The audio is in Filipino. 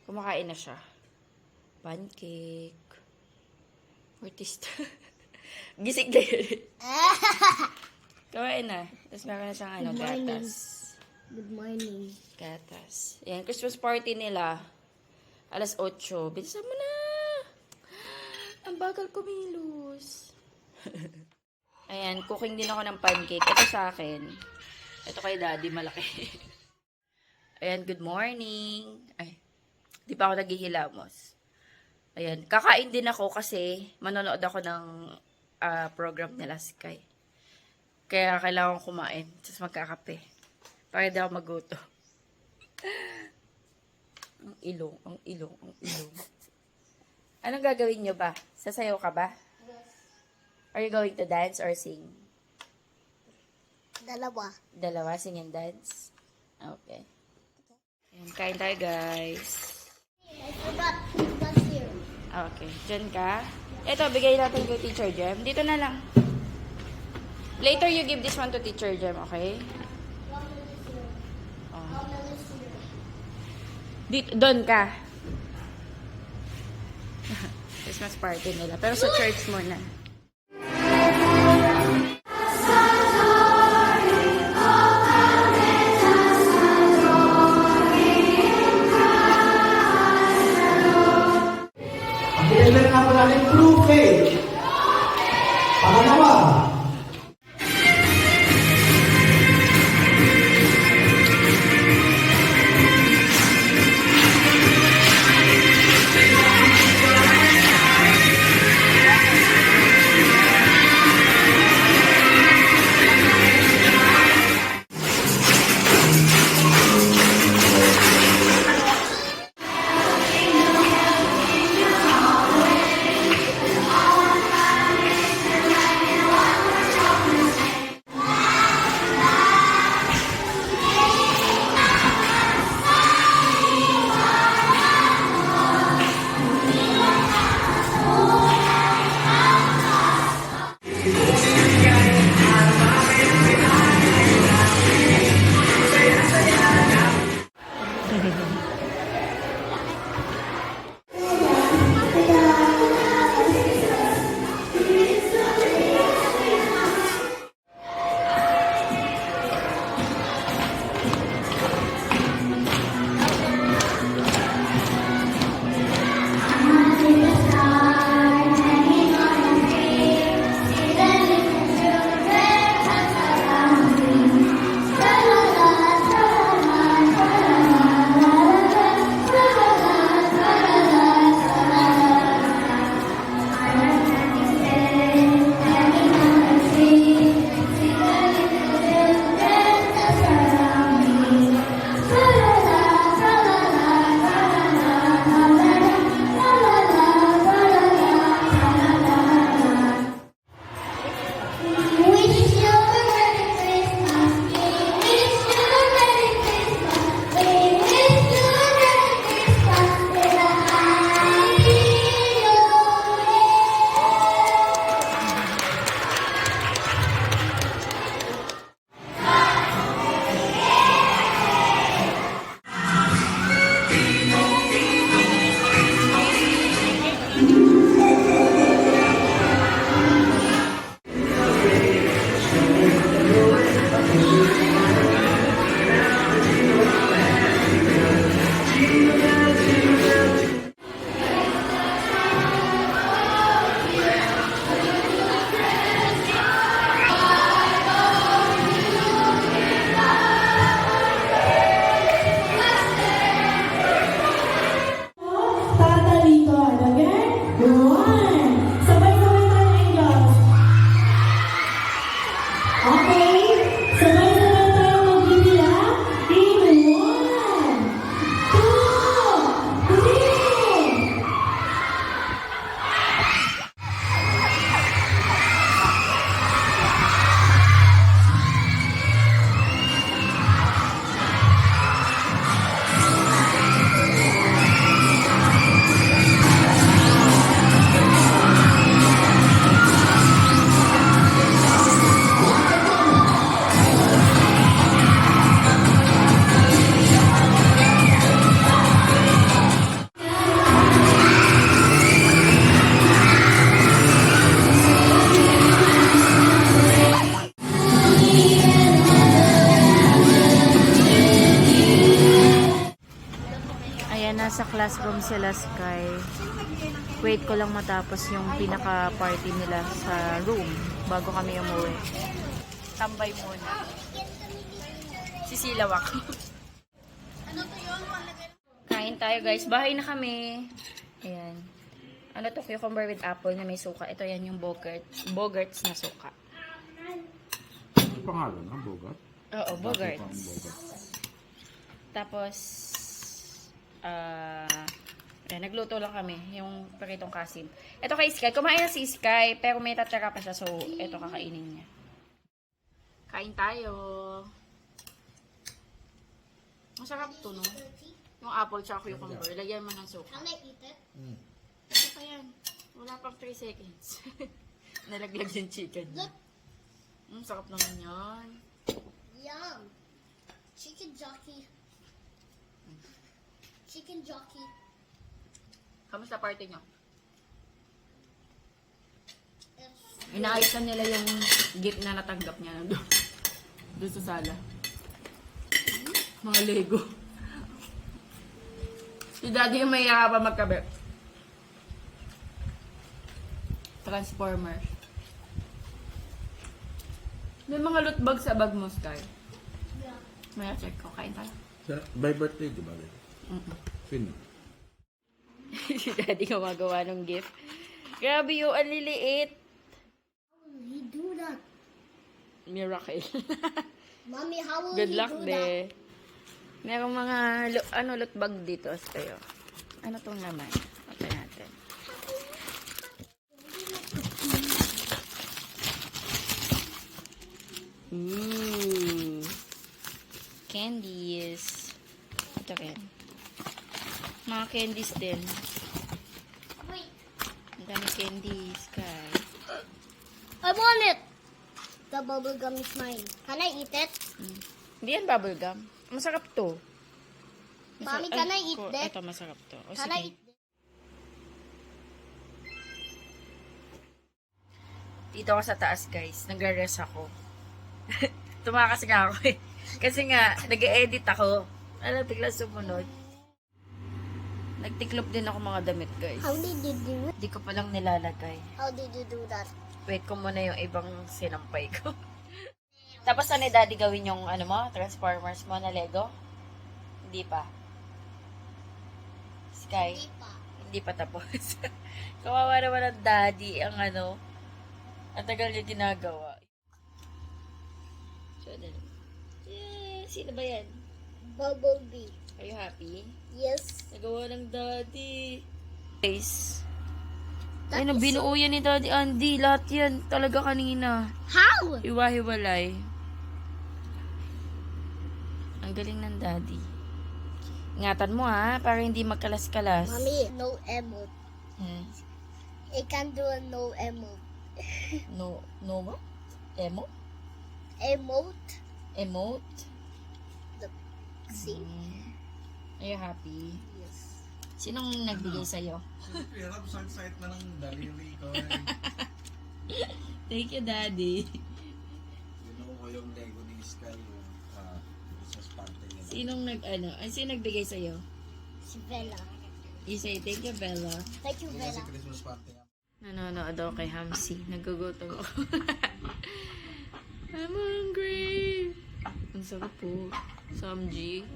Kumakain na siya. Pancake. Artista. Gising din. Kumain na. Tapos meron na siyang gatas. Good morning. Gatas. Yan, Christmas party nila. Alas 8. Bilisan mo na. Ang bagal kumilos. Ayan, cooking din ako ng pancake. Ito sa akin. Ito kay daddy, malaki. Ayan, good morning. Ay, di pa ako naghihilamos. Ayan, kakain din ako kasi manonood ako ng program nila Sky. Kaya kailangan kumain. Tapos magkakape. Para di ako maguto. Ang ilong, ang ilong, ang ilong. Anong gagawin nyo ba? Sasayaw ka ba? Yes. Are you going to dance or sing? Dalawa. Dalawa, sing and dance? Okay. Ayan, kain tayo guys. I forgot what's here. Okay, dyan ka. Ito, bigay natin kay Teacher Jem. Dito na lang. Later, you give this one to Teacher Jem, okay? Oh. Dito, doon ka. Christmas party nila. Pero sa church muna. Ang kailan nga pala ng true faith. Pangalawa, Ayan, nasa classroom sila, Sky. Wait ko lang matapos yung pinaka-party nila sa room bago kami umuwi. Tambay muna. Sisilaw ako. Kain tayo, guys. Bahay na kami. Ayan. Ano to? Cucumber with apple na may suka. Ito yan yung Bogarts na suka. Ano pangalan ng Bogart? Oo, Bogarts. Bogart. Tapos, ayan, nagluto lang kami. Yung paritong kasim. Ito kay Sky. Kumain na si Sky, pero may tatira pa siya. So, ito kakainin niya. Kain tayo. Masarap to, no? Yung apple tsaka cucumber. Lagyan mo ng suka. Can I eat it? Ito pa yan. Wala pang 3 seconds. Nalaglag yung chicken. Look. Sarap naman yan. Yum. Chicken jockey. Chicken jockey. Kamusta party nyo? It's Inaayos nila yung gift na natanggap niya doon sa sala. Mga Lego. Si Daddy yung may pa magkabe. Transformer. May mga loot bag sa bag mo, Sky. yeah. May check ko. Kain tayo. By birthday, di ba? Sino? Si Daddy gumagawa ng gift. Grabe yung ang liliit. How will he do that? Miracle. Mommy, how will Good he luck, do that? de. Merong mga loot bag dito sa'yo. Ano tong naman? Open natin. Ooh. Candies. Ito rin. Mga candies din. Wait, Ang dami candies, guys. I want it. The bubble gum is mine. Can I eat it? Hindi yan bubblegum. Masarap to. Mommy, can I eat that? Ito, masarap to. O, Can I sige. eat it? Dito ako sa taas, guys. Nagre-rest ako. Tumakas nga ako eh. Kasi nga, nag-edit ako. Ano, bigla sumunod. Nagtiklop din ako mga damit, guys. How did you do it? Hindi ko palang nilalagay. How did you do that? Wait ko muna yung ibang sinampay ko. Tapos ano, Daddy, gawin yung ano mo, Transformers mo na Lego? Hindi pa. Sky? Hindi pa. Hindi pa tapos. Kawawa naman ang Daddy, ang ano, ang tagal niya ginagawa. So, ano? Yeah, sino ba yan? Bumblebee. Are you happy? Yes. Nagawa ng Daddy. Guys. That Ay, is binuo yan ni Daddy Andy. Lahat yan talaga kanina. How? Hiwa-hiwalay. Ang galing ng Daddy. Ingatan mo ha, para hindi magkalas-kalas. Mommy, no emote. Hmm. I can do a no emote. No what? Emo? Emote? Emote? See? Are you happy? Yes. Sinong nagbigay sa'yo? Hirap sa site na ng daliri ko. Thank you, Daddy. Binuo ko yung Lego ni Sky yung Christmas party niya. Sino nagbigay sa'yo? Si Bella. You say, thank you, Bella. Thank you, Bella. Christmas party niya. Nanonood daw kay Hamsi. Nagugutom ako. I'm hungry. Ang sarap po. Samji.